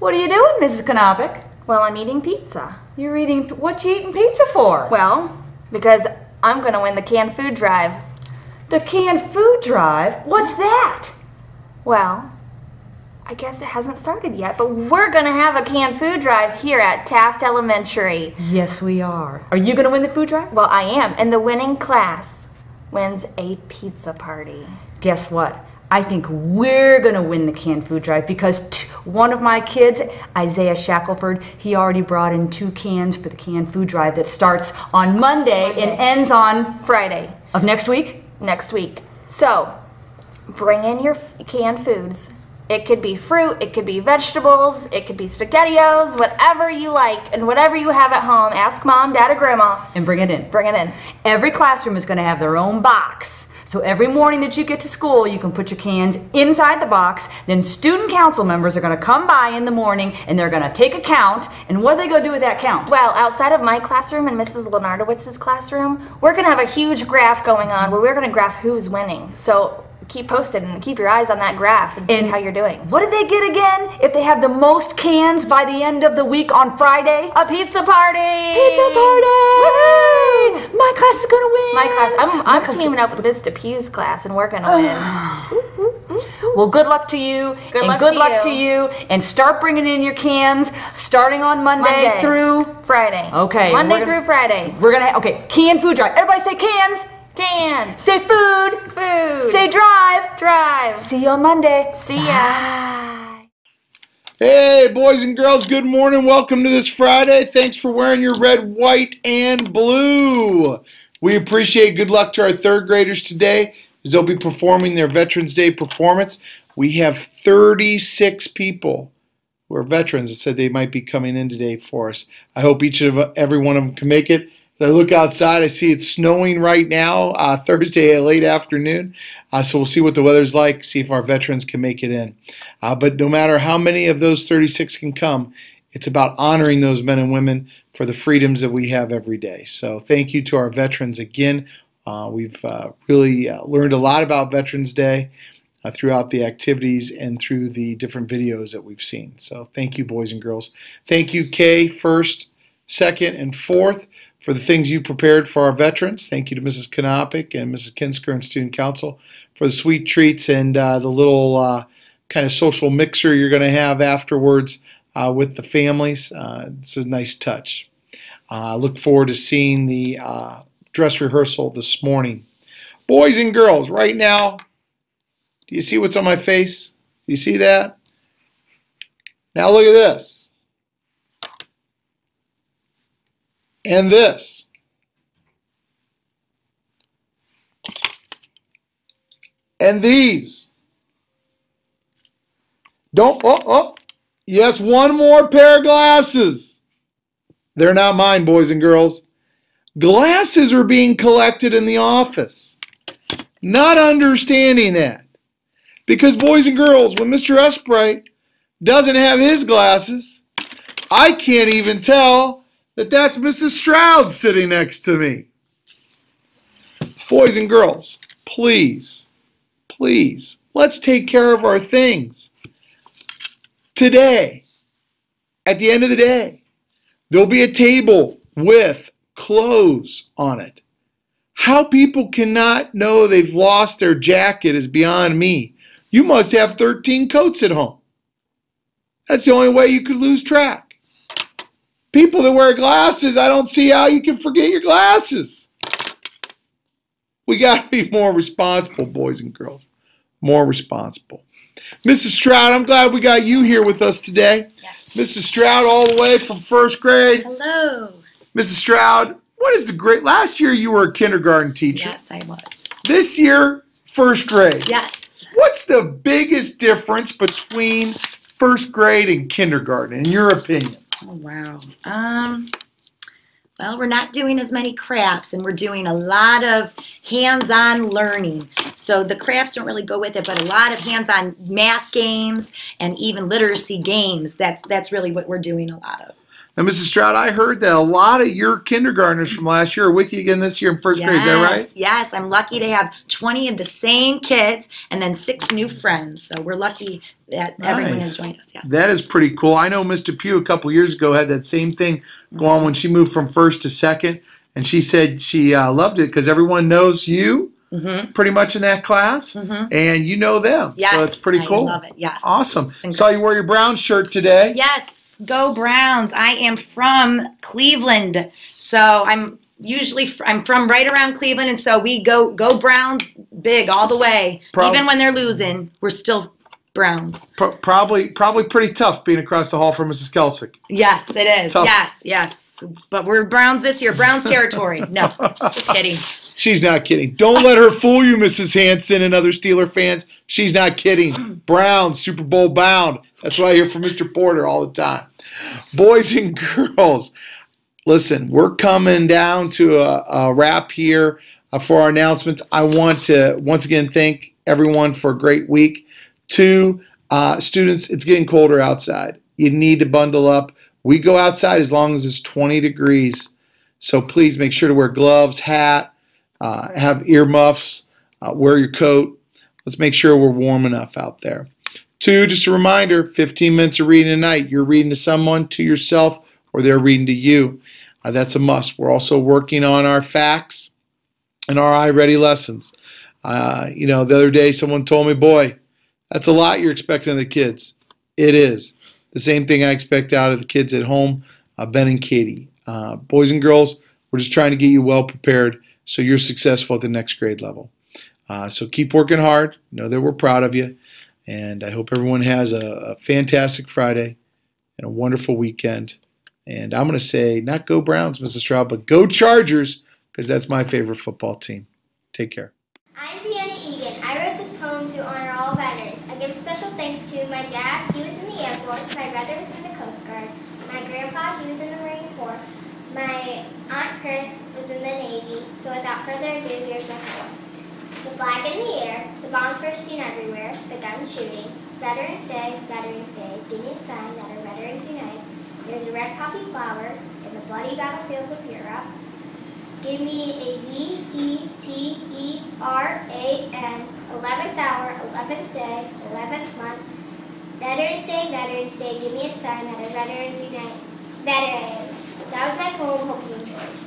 What are you doing, Mrs. Kanopic? Well, I'm eating pizza. You're eating... What you eating pizza for? Well, because I'm going to win the canned food drive. The canned food drive? What's that? Well, I guess it hasn't started yet, but we're going to have a canned food drive here at Taft Elementary. Yes, we are. Are you going to win the food drive? Well, I am, and the winning class wins a pizza party. Guess what? I think we're going to win the canned food drive because one of my kids, Isaiah Shackelford, he already brought in 2 cans for the canned food drive that starts on Monday and ends on... Friday. Of next week? Next week. So, bring in your canned foods. It could be fruit, it could be vegetables, it could be SpaghettiOs, whatever you like, and whatever you have at home. Ask Mom, Dad, or Grandma. And bring it in. Bring it in. Every classroom is going to have their own box. So every morning that you get to school, you can put your cans inside the box. Then student council members are going to come by in the morning and they're going to take a count. And what are they going to do with that count? Well, outside of my classroom and Mrs. Lenardowitz's classroom, we're going to have a huge graph going on where we're going to graph who's winning. So keep posted and keep your eyes on that graph and see how you're doing. What did they get again if they have the most cans by the end of the week on Friday? A pizza party! Pizza party! Woohoo! My class is going to win! My class, I'm teaming up with Miss DePue's class and we're going to win. Well, good luck to you. Good luck to you. And start bringing in your cans starting on Monday through... Friday. Okay. Monday through Friday. We're going to... Okay, canned food drive. Everybody say cans. Cans. Say food. Food. Say drive. Drive. See you on Monday. See ya. Bye. Hey, boys and girls, good morning. Welcome to this Friday. Thanks for wearing your red, white, and blue. We appreciate good luck to our 3rd graders today as they'll be performing their Veterans Day performance. We have 36 people who are veterans that said they might be coming in today for us. I hope every one of them can make it. As I look outside, I see it's snowing right now, Thursday late afternoon. So we'll see what the weather's like, see if our veterans can make it in. But no matter how many of those 36 can come, it's about honoring those men and women for the freedoms that we have every day. So thank you to our veterans again. We've really learned a lot about Veterans Day throughout the activities and through the different videos that we've seen. So thank you, boys and girls. Thank you, Kay, 1st, 2nd, and 4th, for the things you prepared for our veterans. Thank you to Mrs. Kanopic and Mrs. Kinsker and Student Council for the sweet treats and the little kind of social mixer you're going to have afterwards with the families. It's a nice touch. I look forward to seeing the dress rehearsal this morning. Boys and girls, right now, do you see what's on my face? Do you see that? Now look at this. And this. And these. Yes, one more pair of glasses. They're not mine, boys and girls. Glasses are being collected in the office. Not understanding that. Because, boys and girls, when Mr. Esbright doesn't have his glasses, I can't even tell that that's Mrs. Stroud sitting next to me. Boys and girls, please, please, let's take care of our things. Today, at the end of the day, there'll be a table with clothes on it. How people cannot know they've lost their jacket is beyond me. You must have 13 coats at home. That's the only way you could lose track. People that wear glasses, I don't see how you can forget your glasses. We got to be more responsible, boys and girls. More responsible. Mrs. Stroud, I'm glad we got you here with us today. Yes. Mrs. Stroud, all the way from 1st grade. Hello. Mrs. Stroud, what is the grade? Last year you were a kindergarten teacher. Yes, I was. This year, 1st grade. Yes. What's the biggest difference between 1st grade and kindergarten, in your opinion? Oh, wow. Well, we're not doing as many crafts, and we're doing a lot of hands-on learning. So the crafts don't really go with it, but a lot of hands-on math games and even literacy games. That's really what we're doing a lot of. Now, Mrs. Stroud, I heard that a lot of your kindergartners from last year are with you again this year in first grade. Is that right? Yes, I'm lucky to have 20 of the same kids and then 6 new friends. So we're lucky that everyone has joined us. Yes. That is pretty cool. I know Mr. Pugh a couple years ago had that same thing go on when she moved from first to second, and she said she loved it because everyone knows you. Pretty much in that class, and you know them. Yes, so it's pretty cool. I love it. Yes. Awesome. Saw you wear your Brown shirt today. Yes. Go Browns. I am from Cleveland. So I'm from right around Cleveland, and so we go Browns big all the way. Even when they're losing, we're still Browns. Probably pretty tough being across the hall from Mrs. Kelsick. Yes, it is. Tough. Yes. But we're Browns this year. Browns territory. No, just kidding. She's not kidding. Don't let her fool you, Mrs. Hanson and other Steeler fans. She's not kidding. Browns, Super Bowl bound. That's what I hear from Mr. Porter all the time. Boys and girls, listen, we're coming down to a wrap here for our announcements. I want to once again thank everyone for a great week. 2, students, it's getting colder outside. You need to bundle up. We go outside as long as it's 20 degrees. So please make sure to wear gloves, hat, have earmuffs, wear your coat. Let's make sure we're warm enough out there. 2, just a reminder, 15 minutes of reading a night. You're reading to someone, to yourself, or they're reading to you. That's a must. We're also working on our facts and our iReady lessons. The other day someone told me, boy, that's a lot you're expecting of the kids. It is. The same thing I expect out of the kids at home, Ben and Katie. Boys and girls, we're just trying to get you well prepared so you're successful at the next grade level. So keep working hard. Know that we're proud of you. And I hope everyone has a fantastic Friday and a wonderful weekend. And I'm going to say, not go Browns, Mrs. Stroud, but go Chargers, because that's my favorite football team. Take care. I'm Deanna Egan. I wrote this poem to honor all veterans. I give special thanks to my dad. He was in the Air Force. My brother was in the Coast Guard. My grandpa, he was in the Marine Corps. My Aunt Chris was in the Navy. So without further ado, here's my poem. The flag in the air, the bombs bursting everywhere, the guns shooting. Veterans Day, give me a sign that our veterans unite. There's a red poppy flower in the bloody battlefields of Europe. Give me a VETERAN, 11th hour, 11th day, 11th month. Veterans Day, give me a sign that our veterans unite. Veterans. That was my poem, hope you enjoyed.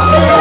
Oh,